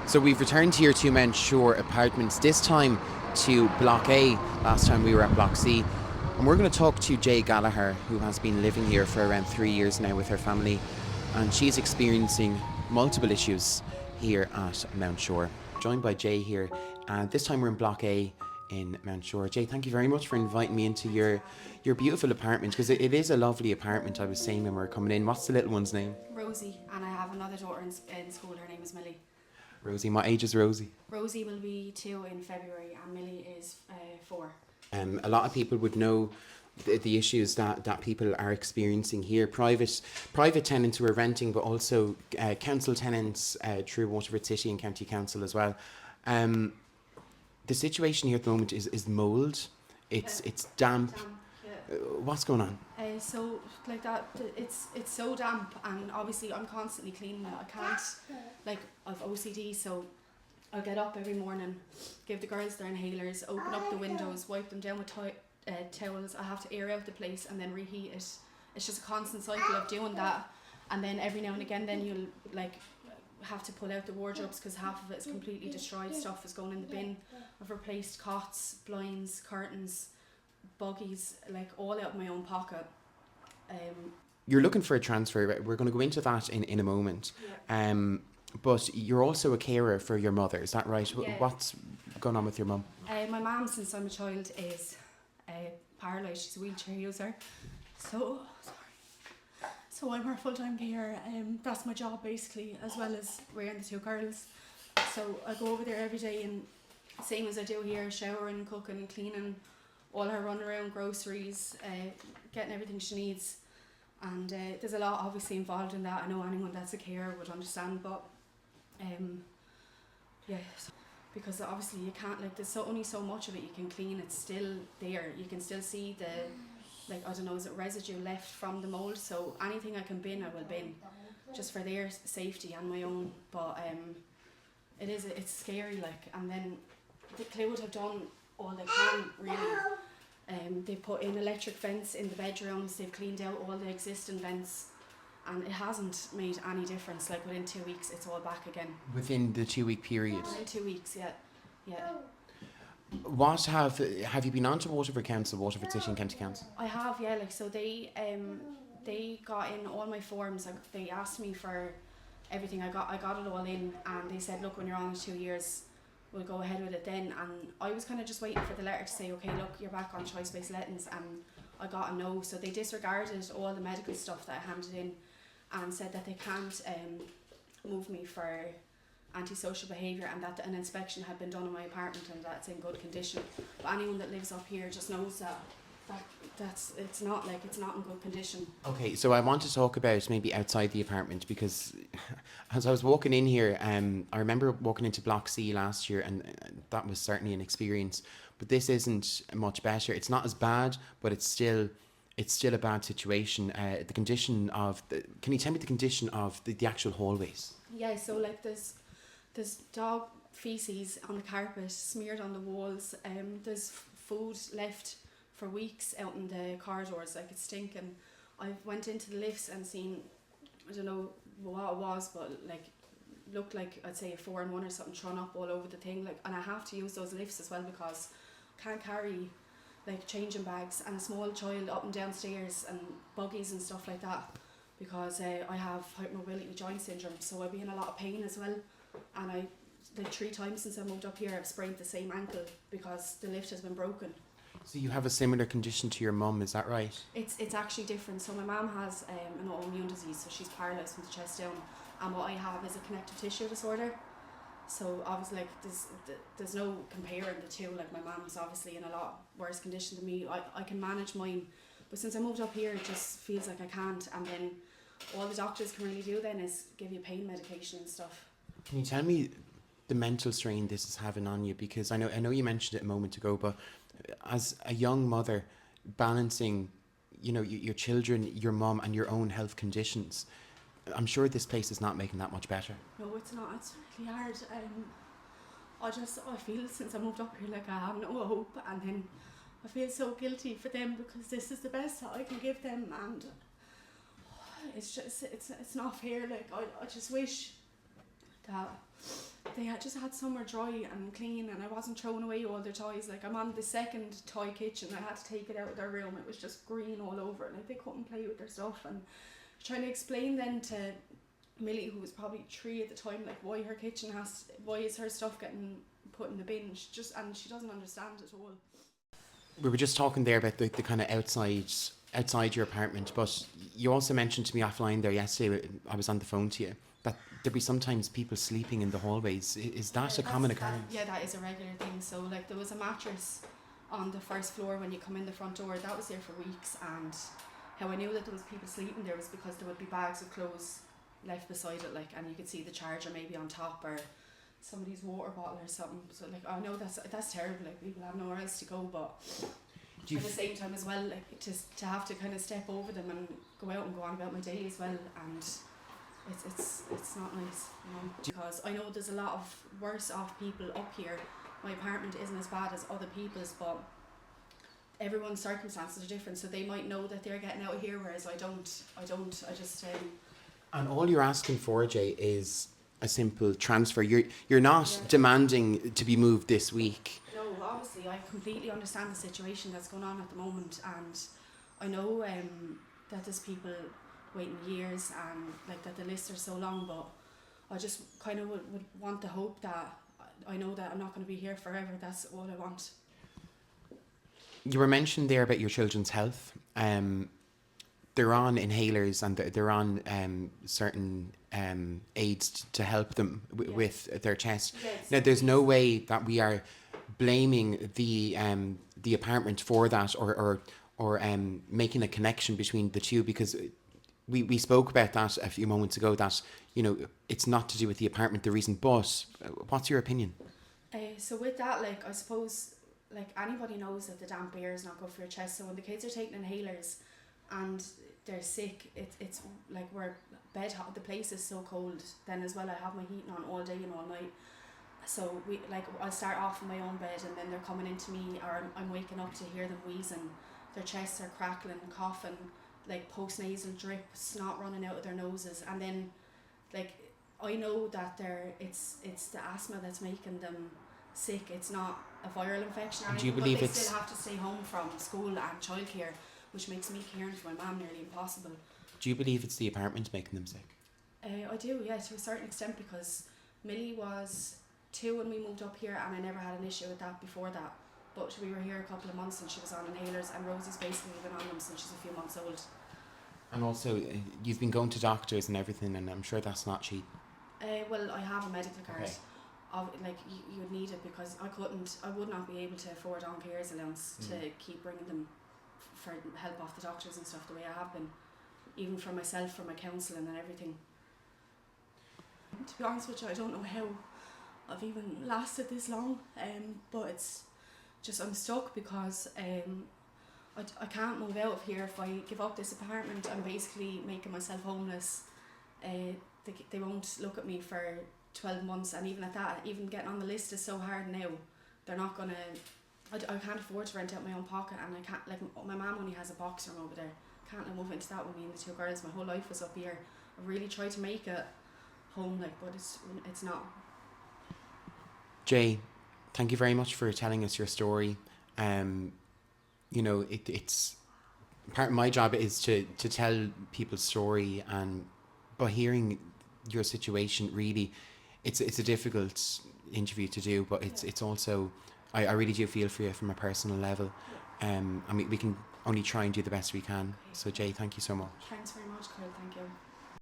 So we've returned here to Mountsuir Apartments, this time to Block A. Last time we were at Block C. And we're going to talk to Jaye Gallagher, who has been living here for around 3 years now with her family. And she's experiencing multiple issues here at Mountsuir. Joined by Jaye here. And this time we're in Block A in Mountsuir. Jaye, thank you very much for inviting me into your beautiful apartment, because it is a lovely apartment. I was saying when we were coming in. What's the little one's name? Rosie, and I have another daughter in school. Her name is Millie. Rosie. What age is Rosie? Rosie will be 2 in February, and Millie is 4. A lot of people would know the issues that people are experiencing here. Private tenants who are renting, but also council tenants through Waterford City and County Council as well. The situation here at the moment is mould. It's damp. What's going on? So like that, it's so damp, and obviously I'm constantly cleaning it. I can't, like, I've OCD, so I'll get up every morning, give the girls their inhalers, open up the windows, wipe them down with towels. I have to air out the place and then reheat it. It's just a constant cycle of doing that, and then every now and again then you'll like have to pull out the wardrobes because half of it is completely destroyed. Stuff is going in the bin. I've replaced cots, blinds, curtains, buggies, like all out of my own pocket. You're looking for a transfer. We're going to go into that in a moment. Yeah. But you're also a carer for your mother, is that right? Yeah. What's going on with your mum? My mum, since I'm a child, is paralysed. She's a wheelchair user. So I'm her full-time carer. That's my job basically, as well as rearing the 2 girls. So I go over there every day, and same as I do here, showering, cooking, cleaning, all her run around, groceries, getting everything she needs. And there's a lot obviously involved in that. I know anyone that's a carer would understand, but because obviously you can't, like, there's only so much of it you can clean. It's still there. You can still see the, like, I don't know, is it residue left from the mould? So anything I can bin, I will bin, just for their safety and my own. But it's scary, like. And then the Cloud have done all they can, really. They've put in electric vents in the bedrooms. They've cleaned out all the existing vents, and it hasn't made any difference. Like, within 2 weeks it's all back again. Within the 2-week period? Within 2 weeks, yeah. What have you been on to Waterford Council, Waterford City and County Council? I have, yeah. Like, so they got in all my forms. Like, they asked me for everything. I got it all in, and they said, look, when you're on 2 years, we'll go ahead with it then. And I was kind of just waiting for the letter to say, okay, look, you're back on choice-based lettings, and I got a no. So they disregarded all the medical stuff that I handed in and said that they can't move me for antisocial behaviour, and that an inspection had been done in my apartment and that's in good condition. But anyone that lives up here just knows that's it's not in good condition. Okay, so I want to talk about maybe outside the apartment, because as I was walking in here, I remember walking into Block C last year, and that was certainly an experience. But this isn't much better. It's not as bad, but it's still a bad situation. The condition of can you tell me the condition of the actual hallways? Yeah, so like there's dog feces on the carpet, smeared on the walls. There's food left for weeks out in the corridors, like, it's stinking. I went into the lifts and seen, I don't know what it was, but like looked like, I'd say, a 4-in-1 or something thrown up all over the thing. Like, and I have to use those lifts as well because I can't carry like changing bags and a small child up and down stairs and buggies and stuff like that, because I have hypermobility joint syndrome, so I'll be in a lot of pain as well. And I, like, 3 times since I moved up here, I've sprained the same ankle because the lift has been broken. So you have a similar condition to your mum, is that right? It's actually different. So my mum has an autoimmune disease, so she's paralysed from the chest down, and what I have is a connective tissue disorder. So obviously, like, there's no comparing the two. Like, my mum's obviously in a lot worse condition than me. I can manage mine, but since I moved up here, it just feels like I can't. And then all the doctors can really do then is give you pain medication and stuff. Can you tell me the mental strain this is having on you? Because I know you mentioned it a moment ago, but as a young mother, balancing, your children, your mum, and your own health conditions, I'm sure this place is not making that much better. No, it's not. It's really hard. I feel since I moved up here like I have no hope, and then I feel so guilty for them because this is the best that I can give them, and it's just it's not fair. Like, I just wish that they had just had somewhere dry and clean, and I wasn't throwing away all their toys. Like, I'm on the second toy kitchen. I had to take it out of their room. It was just green all over, and like, they couldn't play with their stuff. And trying to explain then to Millie, who was probably 3 at the time, like, why her kitchen why is her stuff getting put in the bin? And she doesn't understand at all. We were just talking there about the kind of outside your apartment, but you also mentioned to me offline there yesterday, I was on the phone to you, that there'd be sometimes people sleeping in the hallways. Is that a common occurrence? Yeah, that is a regular thing. So like, there was a mattress on the first floor when you come in the front door. That was there for weeks, and how I knew that there was people sleeping there was because there would be bags of clothes left beside it, like, and you could see the charger maybe on top, or somebody's water bottle or something. So like, I know that's terrible, like, people have nowhere else to go, but at the same time as well, like, to have to kind of step over them and go out and go on about my day as well, and it's not nice, you know, because I know there's a lot of worse off people up here. My apartment isn't as bad as other people's, but everyone's circumstances are different, so they might know that they're getting out of here, whereas I don't. I just And all you're asking for, Jay, is a simple transfer. You're not demanding to be moved this week. No, obviously I completely understand the situation that's going on at the moment, and I know that there's people waiting years, and like, that the lists are so long, but I just kind of would want the hope that I know that I'm not going to be here forever. That's all I want. You were mentioned there about your children's health. They're on inhalers, and they're on certain aids to help them with their chest. Yes. Now, there's no way that we are blaming the apartment for that, or making a connection between the two, because we spoke about that a few moments ago, that, you know, it's not to do with the apartment, the reason. But what's your opinion? So with that, like, I suppose, like, anybody knows that the damp air is not good for your chest. So when the kids are taking inhalers and they're sick, it's like, we're the place is so cold. Then as well, I have my heating on all day and all night. So I'll start off in my own bed, and then they're coming into me, or I'm waking up to hear them wheezing, their chests are crackling, coughing, like post-nasal drip, snot running out of their noses, and then like, I know that it's the asthma that's making them sick. It's not a viral infection or anything. Do you believe but they still have to stay home from school and childcare, which makes me caring for my mum nearly impossible. Do you believe it's the apartment making them sick? I do, yeah, to a certain extent, because Millie was 2 when we moved up here, and I never had an issue with that before that. But we were here a couple of months and she was on inhalers, and Rosie's basically been on them since she's a few months old. And also, you've been going to doctors and everything, and I'm sure that's not cheap. Well, I have a medical card. Okay. Like, you would need it, because I would not be able to afford on careers allowance to keep bringing them for help off the doctors and stuff the way I have been, even for myself, for my counselling and everything. To be honest with you, I don't know how I've even lasted this long, but it's just, I'm stuck, because I can't move out of here. If I give up this apartment, I'm basically making myself homeless. They won't look at me for 12 months, and even at that, even getting on the list is so hard now. They're not gonna, I can't afford to rent out my own pocket, and I can't, like, my mum only has a box room over there. Can't I move into that with me and the 2 girls? My whole life was up here. I really tried to make it home, like, but it's not. Jay, thank you very much for telling us your story. You know, it's part of my job is to tell people's story, and by hearing your situation, really, it's a difficult interview to do, but it's also, I really do feel for you from a personal level. I mean, we can only try and do the best we can. So Jay, thank you so much. Thanks very much, Kyle. Thank you.